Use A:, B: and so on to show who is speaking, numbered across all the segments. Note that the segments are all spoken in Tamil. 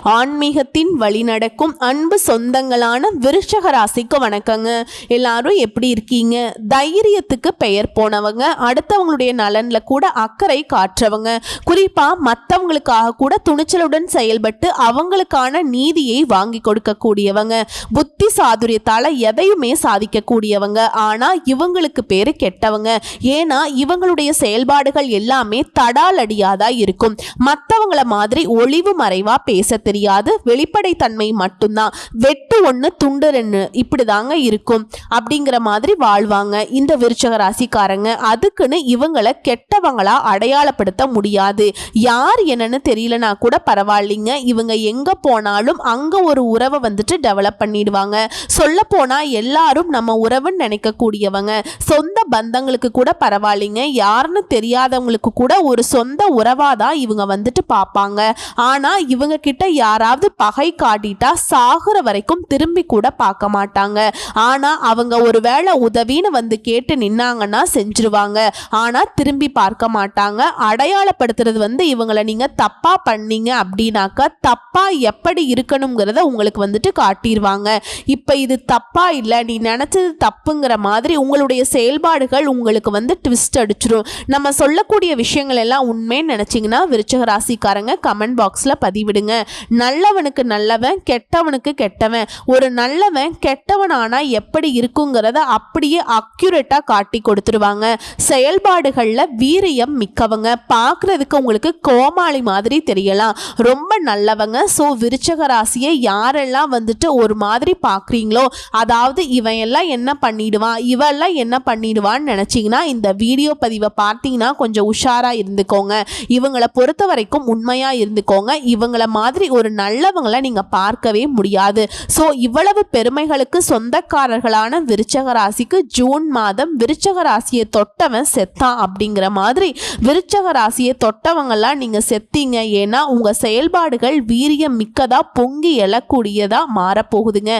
A: ஆன்மீகத்தின் வழி நடக்கும் அன்பு சொந்தங்களான விருச்சக ராசிக்கு வணக்கங்க. எல்லாரும் எப்படி இருக்கீங்க? தைரியத்துக்கு பெயர் போனவங்க, அடுத்தவங்களுடைய நலன்ல கூட அக்கறை காற்றவங்க, குறிப்பா மற்றவங்களுக்காக கூட துணிச்சலுடன் செயல்பட்டு அவங்களுக்கான நீதியை வாங்கி கொடுக்கக்கூடியவங்க, புத்தி சாதுரியத்தால எதையுமே சாதிக்கக்கூடியவங்க. ஆனா இவங்களுக்கு பேரு கெட்டவங்க. ஏன்னா இவங்களுடைய செயல்பாடுகள் எல்லாமே தடாலடியாதா இருக்கும். மற்றவங்கள மாதிரி ஒளிவு மறைவா பேச தெரியாது, வெளிப்படைத்தன்மை மட்டும்தான். வெட்டு ஒன்று துண்டு ரெண்டு இப்படிதாங்க இருக்கும் அப்படிங்கிற மாதிரி வாழ்வாங்க இந்த விருச்சக ராசிக்காரங்க. அதுக்குன்னு இவங்களை கெட்டவங்களா அடையாளப்படுத்த முடியாது. யார் என்னன்னு தெரியலனா கூட பரவாயில்லைங்க, இவங்க எங்க போனாலும் அங்க ஒரு உறவை வந்துட்டு டெவலப் பண்ணிடுவாங்க. சொல்ல போனா எல்லாரும் நம்ம உறவுன்னு நினைக்கக்கூடியவங்க. சொந்த பந்தங்களுக்கு கூட பரவாயில்லைங்க, யாருன்னு தெரியாதவங்களுக்கு கூட ஒரு சொந்த உறவாதான் இவங்க வந்துட்டு பார்ப்பாங்க. ஆனா இவங்க கிட்ட யாராவது பகை காட்டிட்டா சாகுற வரைக்கும் திரும்பி கூட பார்க்க மாட்டாங்க. ஆனா அவங்க ஒரு வேளை உதவின்னு வந்து கேட்டு நின்னாங்கன்னா செஞ்சிருவாங்க. ஆனா திரும்பி பார்க்க மாட்டாங்க. அடையாளப்படுத்துறது வந்து இவங்களை நீங்க தப்பா பண்ணீங்க அப்படின்னாக்கா தப்பா எப்படி இருக்கணுங்கிறத உங்களுக்கு வந்துட்டு காட்டிடுவாங்க. இப்ப இது தப்பா இல்லை, நீ நினைச்சது தப்புங்கிற மாதிரி உங்களுடைய செயல்பாடுகள் உங்களுக்கு வந்து ட்விஸ்ட் அடிச்சிடும். நம்ம சொல்லக்கூடிய விஷயங்கள் எல்லாம் உண்மைன்னு நினைச்சீங்கன்னா விருச்சக ராசிக்காரங்க கமெண்ட் பாக்ஸ்ல பதிவிடுங்க. நல்லவனுக்கு நல்லவன், கெட்டவனுக்கு கெட்டவன். ஒரு நல்லவன் கெட்டவனானா எப்படி இருக்குங்கிறத அப்படியே அக்யூரேட்டா காட்டி கொடுத்துருவாங்க. செயல்பாடுகள்ல வீரியம் மிக்கவங்க. பார்க்கறதுக்கு உங்களுக்கு கோமாளி மாதிரி தெரியலாம், ரொம்ப நல்லவங்க. ஸோ விருச்சக ராசியை யாரெல்லாம் வந்துட்டு ஒரு மாதிரி பார்க்குறீங்களோ, அதாவது இவன் எல்லாம் என்ன பண்ணிடுவான் இவெல்லாம் என்ன பண்ணிடுவான்னு நினைச்சிங்கன்னா இந்த வீடியோ பதிவை பார்த்தீங்கன்னா கொஞ்சம் உஷாரா இருந்துக்கோங்க. இவங்களை பொறுத்த வரைக்கும் உண்மையா இருந்துக்கோங்க. இவங்கள மாதிரி ஒரு நல்லவங்களை நீங்க பார்க்கவே முடியாது. சோ இவ்வளவு பெருமைகளுக்கு சொந்தக்காரர்களான விருச்சக ராசிக்கு ஜூன் மாதம் விருச்சக ராசியை தொட்டவன் செத்தான் அப்படிங்கிற மாதிரி விருச்சக ராசியை தொட்டவங்கெல்லாம் நீங்க செத்தீங்க. ஏன்னா உங்க செயல்பாடுகள் வீரியம் மிக்கதா பொங்கி எழக்கூடியதா மாறப்போகுதுங்க.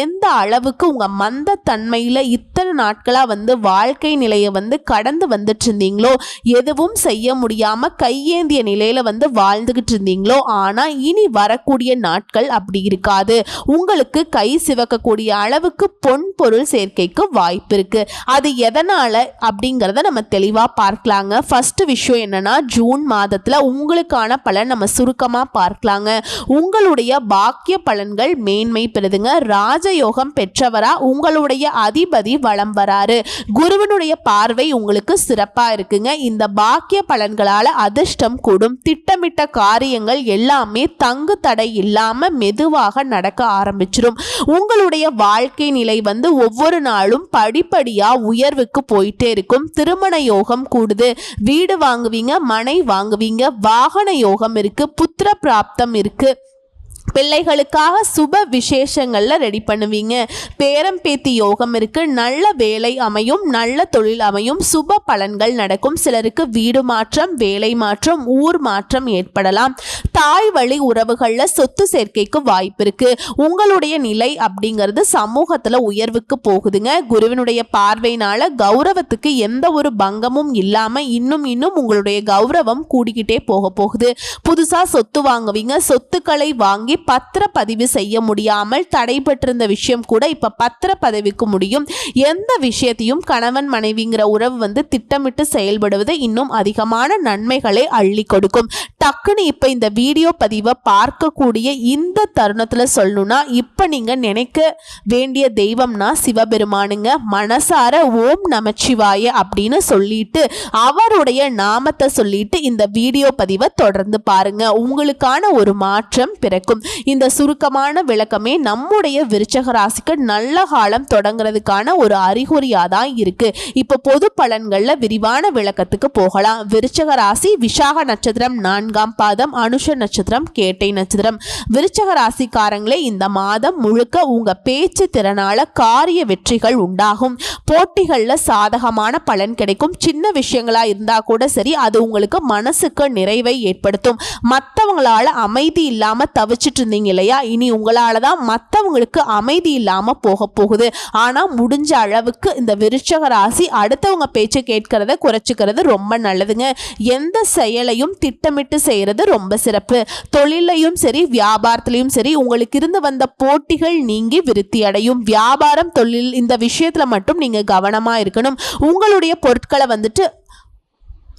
A: எந்த அளவுக்கு உங்க மந்த தன்மையில இத்தனை நாட்களா வந்து வாழ்க்கை நிலையை வந்து கடந்து வந்துட்டு இருந்தீங்களோ, எதுவும் செய்ய முடியாம கையேந்திய நிலையில வந்து வாழ்ந்துகிட்டு இருந்தீங்களோ, ஆனா இனி வரக்கூடிய நாட்கள் அப்படி இருக்காது. உங்களுக்கு கை சிவக்கக்கூடிய அளவுக்கு பொன் பொருள் சேர்க்கைக்கு வாய்ப்பு இருக்கு. அது எதனால அப்படிங்கறத நம்ம தெளிவா பார்க்கலாங்க. ஃபர்ஸ்ட் விஷயம் என்னன்னா, ஜூன் மாதத்துல உங்களுக்கான பலன் நம்ம சுருக்கமா பார்க்கலாங்க. உங்களுடைய பாக்கிய பலன்கள் மேன்மை பெறுதுங்க. ராஜயோகம் பெற்றவரா உங்களுடைய அதிபதி வலம் வராரு. குருவனுடைய பார்வை உங்களுக்கு சிறப்பா இருக்குங்க. இந்த பாக்கிய பலன்களால அதிர்ஷ்டம் கூடும். திட்டமிட்ட காரியங்கள் எல்லாமே தங்கு தடை இல்லாம மெதுவாக நடக்க ஆரம்பிச்சிடும். உங்களுடைய வாழ்க்கை நிலை வந்து ஒவ்வொரு நாளும் படிப்படியா உயர்வுக்கு போயிட்டே இருக்கும். திருமண யோகம் கூடுது. வீடு வாங்குவீங்க, மனை வாங்குவீங்க, வாகன யோகம் இருக்கு, புத்திர பிராப்தம் இருக்கு. பிள்ளைகளுக்காக சுப விசேஷங்கள்ல ரெடி பண்ணுவீங்க. பேரம் பேத்தி யோகம் இருக்கு. நல்ல வேலை அமையும், நல்ல தொழில் அமையும், சுப பலன்கள் நடக்கும். சிலருக்கு வீடு மாற்றம், வேலை மாற்றம், ஊர் மாற்றம் ஏற்படலாம். தாய் வழி உறவுகள்ல சொத்து சேர்க்கைக்கு வாய்ப்பு இருக்கு. உங்களுடைய நிலை அப்படிங்கிறது சமூகத்துல உயர்வுக்கு போகுதுங்க. குருவினுடைய பார்வையினால கௌரவத்துக்கு எந்த ஒரு பங்கமும் இல்லாம இன்னும் உங்களுடைய கௌரவம் கூடிக்கிட்டே போகுது. புதுசா சொத்து வாங்குவீங்க. சொத்துக்களை வாங்கி பத்திர பதிவு செய்ய முடியாமல் தடைபட்டிருந்த விஷயம் கூட இப்ப பத்திர பதிவுக்கு முடியும். எந்த விஷயத்தையும் கணவன் மனைவிங்கிற உறவு வந்து திட்டமிட்டு செயல்படுவது இன்னும் அதிகமான நன்மைகளை அள்ளி கொடுக்கும். டக்குன்னு இப்ப இந்த வீடியோ பதிவை பார்க்கக்கூடிய இந்த தருணத்துல சொல்லணும்னா, இப்ப நீங்க நினைக்க வேண்டிய தெய்வம்னா சிவபெருமானுங்க. மனசார ஓம் நமச்சிவாய அப்படின்னு சொல்லிட்டு அவருடைய நாமத்தை சொல்லிட்டு இந்த வீடியோ பதிவை தொடர்ந்து பாருங்க. உங்களுக்கான ஒரு மாற்றம் பிறக்கும். இந்த சுருக்கமான விளக்கமே நம்முடைய விருச்சக ராசிக்கு நல்ல காலம் தொடங்குறதுக்கான ஒரு அறிகுறியா தான் இருக்கு. இப்ப பொது பலன்கள்ல விரிவான விளக்கத்துக்கு போகலாம். விருச்சக ராசி விஷாக நட்சத்திரம் 4ஆம் பாதம், அனுஷ நட்சத்திரம், கேட்டை நட்சத்திரம். விருச்சக ராசிக்காரங்களே இந்த மாதம் முழுக்க உங்க பேச்சு திறனால காரிய வெற்றிகள் உண்டாகும். போட்டிகள்ல சாதகமான பலன் கிடைக்கும். சின்ன விஷயங்களா இருந்தா கூட சரி, அது உங்களுக்கு மனசுக்கு நிறைவை ஏற்படுத்தும். மற்றவங்களால அமைதி இல்லாம தவிச்சிட்டு இருந்தீங்க இல்லையா, இனி உங்களால தான் மற்றவங்களுக்கு அமைதி இல்லாம போக போகுது. ஆனா முடிஞ்ச அளவுக்கு இந்த விருச்சக ராசி அடுத்தவங்க பேச்சை கேட்கறத குறைச்சிக்கிறது ரொம்ப நல்லதுங்க. எந்த செயலையும் திட்டமிட்டு செய்யறது ரொம்ப சிறப்பு. தொழிலையும் சரி வியாபாரத்திலையும் சரி உங்களுக்கு இருந்து வந்த போட்டிகள் நீங்கி விருத்தி அடையும். வியாபாரம் தொழில் இந்த விஷயத்துல மட்டும் நீங்க கவனமா இருக்கணும். உங்களுடைய பொருட்களை வந்துட்டு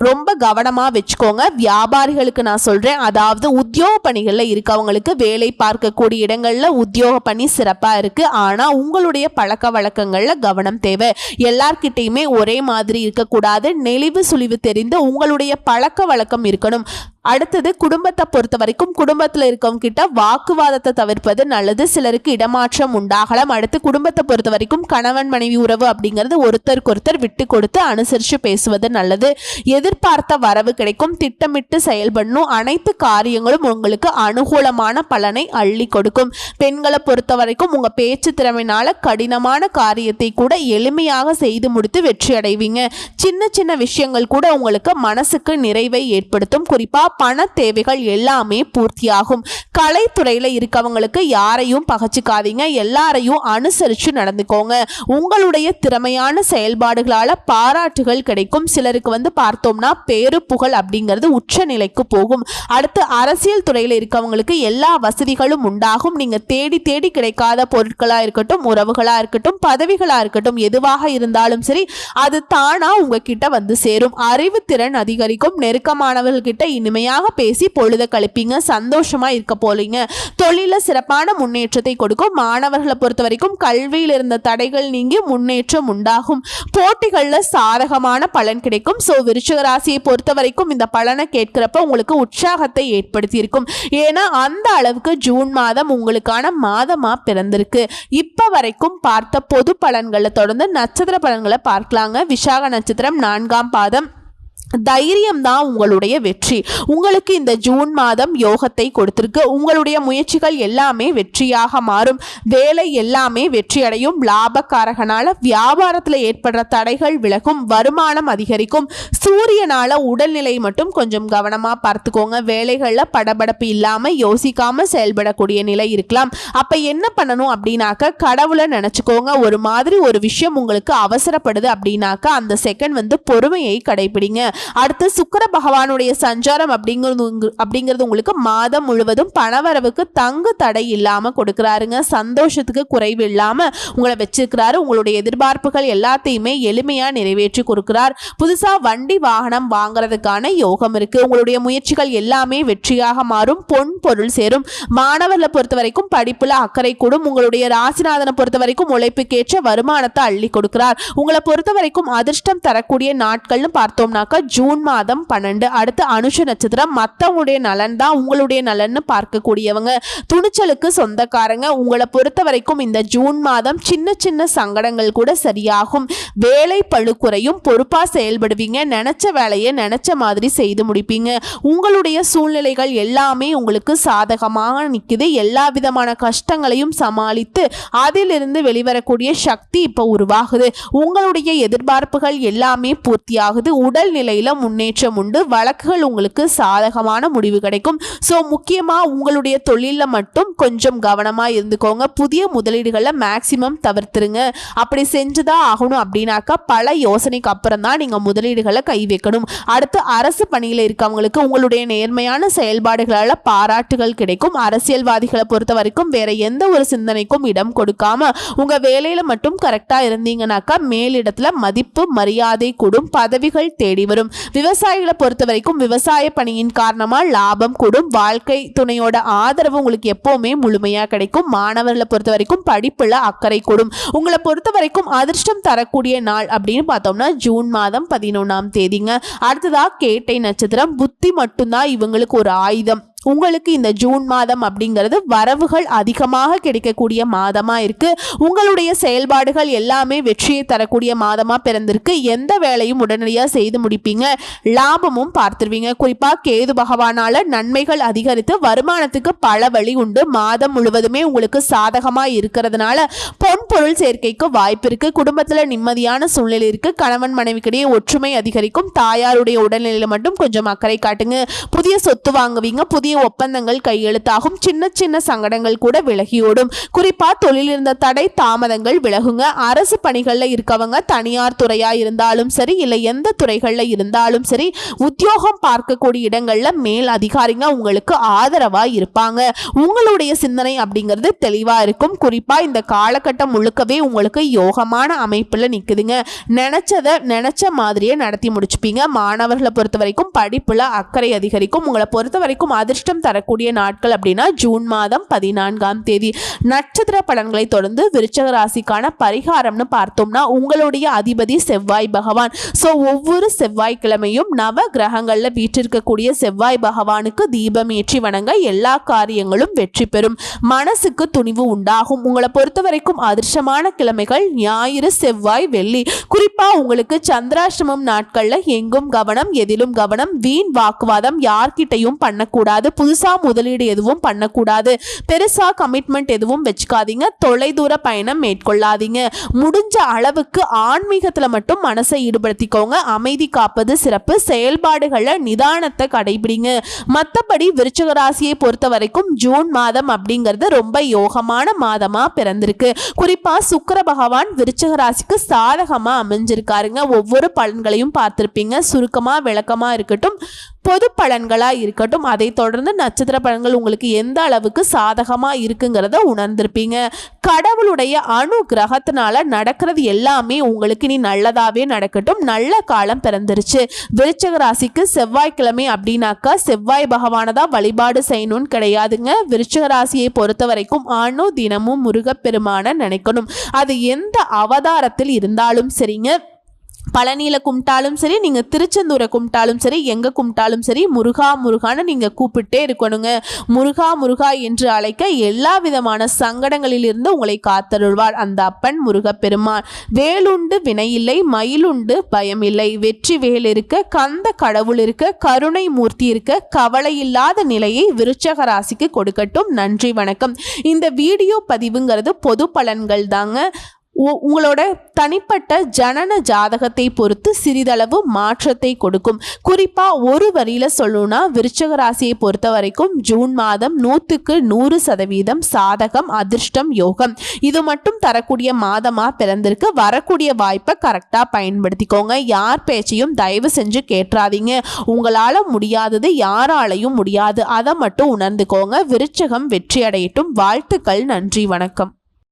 A: ரொம்ப கவனமாக வச்சுக்கோங்க. வியாபாரிகளுக்கு நான் சொல்கிறேன், அதாவது உத்தியோக பணிகளில் இருக்கவங்களுக்கு வேலை பார்க்கக்கூடிய இடங்களில் உத்தியோக பணி சிறப்பாக இருக்குது. ஆனால் உங்களுடைய பழக்க வழக்கங்களில் கவனம் தேவை. எல்லார்கிட்டையுமே ஒரே மாதிரி இருக்கக்கூடாது. நெளிவு சுழிவு தெரிந்து உங்களுடைய பழக்க வழக்கம் இருக்கணும். அடுத்தது குடும்பத்தை பொறுத்த வரைக்கும் குடும்பத்தில் இருக்கவங்க கிட்ட வாக்குவாதத்தை தவிர்ப்பது நல்லது. சிலருக்கு இடமாற்றம் உண்டாகலாம். அடுத்து குடும்பத்தை பொறுத்த வரைக்கும் கணவன் மனைவி உறவு அப்படிங்கிறது ஒருத்தருக்கொருத்தர் விட்டு கொடுத்து அனுசரித்து பேசுவது நல்லது. எதிர்பார்த்த வரவு கிடைக்கும். திட்டமிட்டு செயல்படணும். அனைத்து காரியங்களும் உங்களுக்கு அனுகூலமான பலனை அள்ளி கொடுக்கும். பெண்களை பொறுத்த வரைக்கும் உங்கள் பேச்சு திறமையினால கடினமான காரியத்தை கூட எளிமையாக செய்து முடித்து வெற்றி அடைவீங்க. சின்ன சின்ன விஷயங்கள் கூட உங்களுக்கு மனசுக்கு நிறைவை ஏற்படுத்தும். குறிப்பாக பண தேவைகள் எல்லாமே பூர்த்தியாகும். கலைத்துறையில் இருக்கவங்களுக்கு யாரையும் பகச்சிக்காதீங்க. எல்லாரையும் அனுசரித்து நடந்துக்கோங்க. உங்களுடைய திறமையான செயல்பாடுகளால் பாராட்டுகள் கிடைக்கும். சிலருக்கு பார்த்தோம்னா பேரு புகழ் அப்படிங்கிறது உச்ச நிலைக்கு போகும். அடுத்து அரசியல் துறையில் இருக்கவங்களுக்கு எல்லா வசதிகளும் உண்டாகும். நீங்க தேடி தேடி கிடைக்காத பொருட்களா இருக்கட்டும், உறவுகளா இருக்கட்டும், பதவிகளா இருக்கட்டும், எதுவாக இருந்தாலும் சரி அது தானா உங்ககிட்ட சேரும். அறிவுத்திறன் அதிகரிக்கும். நெருக்கமானவர்கள் கிட்ட இனிமையாக பேசி பொழுத கழிப்பீங்க. சந்தோஷமா இருக்க போலீங்க. தொழில சிறப்பான முன்னேற்றத்தை கொடுக்கும். மாணவர்களை பொறுத்த வரைக்கும் கல்வியில் இருந்த தடைகள் நீங்கி முன்னேற்றம் உண்டாகும். போட்டிகள்ல சாதகமான பலன் கிடைக்கும். விருச்சிக ராசியை பொறுத்த வரைக்கும் இந்த பலனை கேட்கிறப்ப உங்களுக்கு உற்சாகத்தை ஏற்படுத்தி இருக்கும். ஏன்னா அந்த அளவுக்கு ஜூன் மாதம் உங்களுக்கான மாதமா பிறந்திருக்கு. இப்ப வரைக்கும் பார்த்த பொது பலன்களை தொடர்ந்து நட்சத்திர பலன்களை பார்க்கலாங்க. விசாக நட்சத்திரம் 4ஆம் பாதம். தைரியம் தான் உங்களுடைய வெற்றி. உங்களுக்கு இந்த ஜூன் மாதம் யோகத்தை கொடுத்திருக்கு. உங்களுடைய முயற்சிகள் எல்லாமே வெற்றியாக மாறும். வேலை எல்லாமே வெற்றி அடையும். லாபக்காரகனால வியாபாரத்தில் ஏற்படுற தடைகள் விலகும். வருமானம் அதிகரிக்கும். சூரியனால உடல்நிலை மட்டும் கொஞ்சம் கவனமா பார்த்துக்கோங்க. வேலைகள்ல படபடப்பு இல்லாம யோசிக்காம செயல்படக்கூடிய நிலை இருக்கலாம். அப்ப என்ன பண்ணணும் அப்படின்னாக்க கடவுளை நினைச்சுக்கோங்க. ஒரு மாதிரி ஒரு விஷயம் உங்களுக்கு அவசரப்படுது அப்படின்னாக்க அந்த செகண்ட் பொறுமையை கடைபிடிங்க. அடுத்து சுக்கிர பகவானுடைய சஞ்சாரம் அப்படிங்கிறது உங்களுக்கு மாதம் முழுவதும் பணவரவுக்கு தங்கு தடை இல்லாம கொடுக்கிறாருங்க. சந்தோஷத்துக்கு குறைவு இல்லாம உங்களை வச்சிருக்கிறாரு. உங்களுடைய எதிர்பார்ப்புகள் எல்லாத்தையுமே எளிமையா நிறைவேற்றி கொடுக்கிறார். புதுசா வண்டி வாகனம் வாங்குறதுக்கான யோகம் இருக்கு. உங்களுடைய முயற்சிகள் எல்லாமே வெற்றியாக மாறும். பொன் பொருள் சேரும். மாணவர்களை பொறுத்த வரைக்கும் படிப்புல அக்கறை கூடும். உங்களுடைய ராசிநாதனை பொறுத்த வரைக்கும் உழைப்புக்கேற்ற வருமானத்தை அள்ளி கொடுக்கிறார். உங்களை பொறுத்த வரைக்கும் அதிர்ஷ்டம் தரக்கூடிய நாட்கள்னு பார்த்தோம்னாக்கா ஜூன் மாதம் 12. அடுத்து அனுஷ நட்சத்திரம். மற்றவங்களுடைய நலன் தான் உங்களுடைய நலன்னு பார்க்கக்கூடியவங்க. துணிச்சலுக்கு சொந்தக்காரங்க. உங்களை பொறுத்த வரைக்கும் இந்த ஜூன் மாதம் சின்ன சின்ன சங்கடங்கள் கூட சரியாகும். வேலை பளு குறையும். பொறுப்பா செயல்படுவீங்க. நினைச்ச வேலையை நினைச்ச மாதிரி செய்து முடிப்பீங்க. உங்களுடைய சூழ்நிலைகள் எல்லாமே உங்களுக்கு சாதகமாக நிற்குது. எல்லா விதமான கஷ்டங்களையும் சமாளித்து அதிலிருந்து வெளிவரக்கூடிய சக்தி இப்போ உருவாகுது. உங்களுடைய எதிர்பார்ப்புகள் எல்லாமே பூர்த்தியாகுது. உடல்நிலையில முன்னேற்றம் உண்டு. வழக்குகள் உங்களுக்கு சாதகமான முடிவு கிடைக்கும். முக்கியமாக உங்களுடைய தொழிலில் மட்டும் கொஞ்சம் கவனமாக இருந்துக்கோங்க. புதிய முதலீடுகளை மேக்சிமம் தவிர்த்துருங்க. அப்படி செஞ்சுதான் ஆகணும் அப்படின்னாக்கா பல யோசனைக்கு அப்புறம் தான் நீங்கள் முதலீடுகளை கை வைக்கணும். அடுத்து அரசு பணியில் இருக்கவங்களுக்கு உங்களுடைய நேர்மையான செயல்பாடுகளால் பாராட்டுகள் கிடைக்கும். அரசியல்வாதிகளை பொறுத்த வரைக்கும் வேற எந்த ஒரு சிந்தனைக்கும் இடம் கொடுக்காம உங்கள் வேலையில் மட்டும் கரெக்டாக இருந்தீங்கன்னாக்கா மேலிடத்துல மதிப்பு மரியாதை கூடும். பதவிகள் தேடி வரும். விவசாயிகளை பொறுத்த வரைக்கும் விவசாய பணியின் காரணமா லாபம் கூடும். வாழ்க்கை துணையோட ஆதரவு உங்களுக்கு எப்பவுமே முழுமையா கிடைக்கும். மாணவர்களை பொறுத்த வரைக்கும் படிப்புல அக்கறை கூடும். உங்களை பொறுத்த வரைக்கும் அதிர்ஷ்டம் தரக்கூடிய நாள் அப்படின்னு பார்த்தோம்னா ஜூன் மாதம் 11ஆம் தேதிங்க. அடுத்ததா கேட்டை நட்சத்திரம். புத்தி மட்டும்தான் இவங்களுக்கு ஒரு ஆயுதம். உங்களுக்கு இந்த ஜூன் மாதம் அப்படிங்கிறது வரவுகள் அதிகமாக கிடைக்கக்கூடிய மாதமா இருக்கு. உங்களுடைய செயல்பாடுகள் எல்லாமே வெற்றியை தரக்கூடிய மாதமா பிறந்திருக்கு. எந்த வேலையும் உடனடியாக செய்து முடிப்பீங்க. லாபமும் பார்த்துருவீங்க. குறிப்பா கேது பகவானால நன்மைகள் அதிகரித்து வருமானத்துக்கு பல வழி உண்டு. மாதம் முழுவதுமே உங்களுக்கு சாதகமா இருக்கிறதுனால பொன் பொருள் சேர்க்கைக்கு வாய்ப்பு இருக்கு. குடும்பத்துல நிம்மதியான சூழ்நிலை இருக்கு. கணவன் மனைவிக்கிடையே ஒற்றுமை அதிகரிக்கும். தாயாருடைய உடல்நிலையில மட்டும் கொஞ்சம் அக்கறை காட்டுங்க. புதிய சொத்து வாங்குவீங்க. புதிய புதிய ஒப்பந்தங்கள் கையெழுத்தாகும். சின்ன சின்ன சங்கடங்கள் கூட விலகியோடும். குறிப்பா தொழில் இருந்த தடை தாமதங்கள் விலகுங்க. அரசு பணிகள்ல இருக்கவங்க தனியார் துறையா இருந்தாலும் சரி, இல்லை எந்த துறைகள்ல இருந்தாலும் சரி, உத்தியோகம் பார்க்கக்கூடிய இடங்கள்ல மேல் அதிகாரிங்க உங்களுக்கு ஆதரவா இருப்பாங்க. உங்களுடைய சிந்தனை அப்படிங்கிறது தெளிவா இருக்கும். குறிப்பா இந்த காலகட்டம் முழுக்கவே உங்களுக்கு யோகமான அமைப்புல நிக்குதுங்க. நினைச்ச மாதிரியே நடத்தி முடிச்சுப்பீங்க. மாணவர்களை பொறுத்த வரைக்கும் படிப்புல அக்கறை அதிகரிக்கும். உங்களை பொறுத்த வரைக்கும் அதிர்ஷ்டம் தரக்கூடிய நாட்கள் அப்படின்னா ஜூன் மாதம் 14ஆம் தேதி. நட்சத்திர பலன்களை தொடர்ந்து விருச்சக ராசிக்கான பரிகாரம்னு பார்த்தோம்னா, உங்களுடைய அதிபதி செவ்வாய் பகவான். ஸோ ஒவ்வொரு செவ்வாய்க்கிழமையும் நவ கிரகங்கள்ல வீற்றிருக்கக்கூடிய செவ்வாய் பகவானுக்கு தீபம் ஏற்றி வணங்க எல்லா காரியங்களும் வெற்றி பெறும். மனசுக்கு துணிவு உண்டாகும். உங்களை பொறுத்த வரைக்கும் அதிர்ஷ்டமான கிழமைகள் ஞாயிறு, செவ்வாய், வெள்ளி. குறிப்பா உங்களுக்கு சந்திராஷ்டமம் நாட்கள்ல எங்கும் கவனம், எதிலும் கவனம். வீண் வாக்குவாதம் யார்கிட்டையும் பண்ணக்கூடாது. புதுசா முதலீடு எதுவும் பண்ணக்கூடாது. பெருசா கமிட்மெண்ட் எதுவும் வச்சுக்காதீங்க. தொலைதூர பயணம் மேற்கொள்ளாதீங்க. முடிஞ்ச அளவுக்கு ஆன்மீகத்துல மட்டும் மனசை ஈடுபடுத்திக்கோங்க. அமைதி காப்பது சிறப்பு. செயல்பாடுகள்ல நிதானத்தை கடைபிடிங்க. மற்றபடி விருச்சிக ராசியை பொறுத்த வரைக்கும் ஜூன் மாதம் அப்படிங்கிறது ரொம்ப யோகமான மாதமா பிறந்திருக்கு. குறிப்பா சுக்கிர பகவான் விருச்சிக ராசிக்கு சாதகமா அமைஞ்சிருக்காருங்க. ஒவ்வொரு பலன்களையும் பார்த்திருப்பீங்க. சுருக்கமா விளக்கமா இருக்கட்டும், பொது பலன்களா இருக்கட்டும், அதை தொடர்ந்து நட்சத்திர பலன்கள் உங்களுக்கு எந்த அளவுக்கு சாதகமா இருக்குங்கிறத உணர்ந்திருப்பீங்க. கடவுளுடைய அனுகிரகத்தினால நடக்கிறது எல்லாமே உங்களுக்கு இனி நல்லதாவே நடக்கட்டும். நல்ல காலம் பிறந்துருச்சு. விருச்சிக ராசிக்கு செவ்வாய்க்கிழமை அப்படின்னாக்கா செவ்வாய் பகவானை தான் வழிபாடு செய்யணும்னு கிடையாதுங்க. விருச்சிக ராசியை பொறுத்த வரைக்கும் தினமும் முருகப்பெருமான நினைக்கணும். அது எந்த அவதாரத்தில் இருந்தாலும் சரிங்க. பழனியில கும்பிட்டாலும் சரி, நீங்க திருச்செந்தூரை கும்பிட்டாலும் சரி, எங்க கும்பிட்டாலும் சரி, முருகா முருகான்னு நீங்க கூப்பிட்டே இருக்கணுங்க. முருகா முருகா என்று அழைக்க எல்லா விதமான சங்கடங்களில் இருந்து உங்களை காத்தருள்வார் அந்த அப்பன் முருகப்பெருமான். வேலுண்டு வினையில்லை, மயிலுண்டு பயமில்லை. வெற்றி வேல் இருக்க, கந்த கடவுள் இருக்க, கருணை மூர்த்தி இருக்க, கவலை இல்லாத நிலையை விருச்சக ராசிக்கு கொடுக்கட்டும். நன்றி, வணக்கம். இந்த வீடியோ பதிவுங்கிறது பொது பலன்கள் தாங்க. உங்களோட தனிப்பட்ட ஜனன ஜாதகத்தை பொறுத்து சிறிதளவு மாற்றத்தை கொடுக்கும். குறிப்பா ஒரு வரியில சொல்லணும்னா, விருச்சிக ராசியை பொறுத்த வரைக்கும் ஜூன் மாதம் 100% சாதகம், அதிர்ஷ்டம், யோகம் இது மட்டும் தரக்கூடிய மாதமா பிறந்திருக்கு. வரக்கூடிய வாய்ப்பை கரெக்டா பயன்படுத்திக்கோங்க. யார் பேச்சையும் தயவு செஞ்சு கேட்றாதீங்க. உங்களால முடியாதது யாராலையும் முடியாது. அதை மட்டும் உணர்ந்துக்கோங்க. விருச்சகம் வெற்றி அடையட்டும். வாழ்த்துக்கள். நன்றி, வணக்கம்.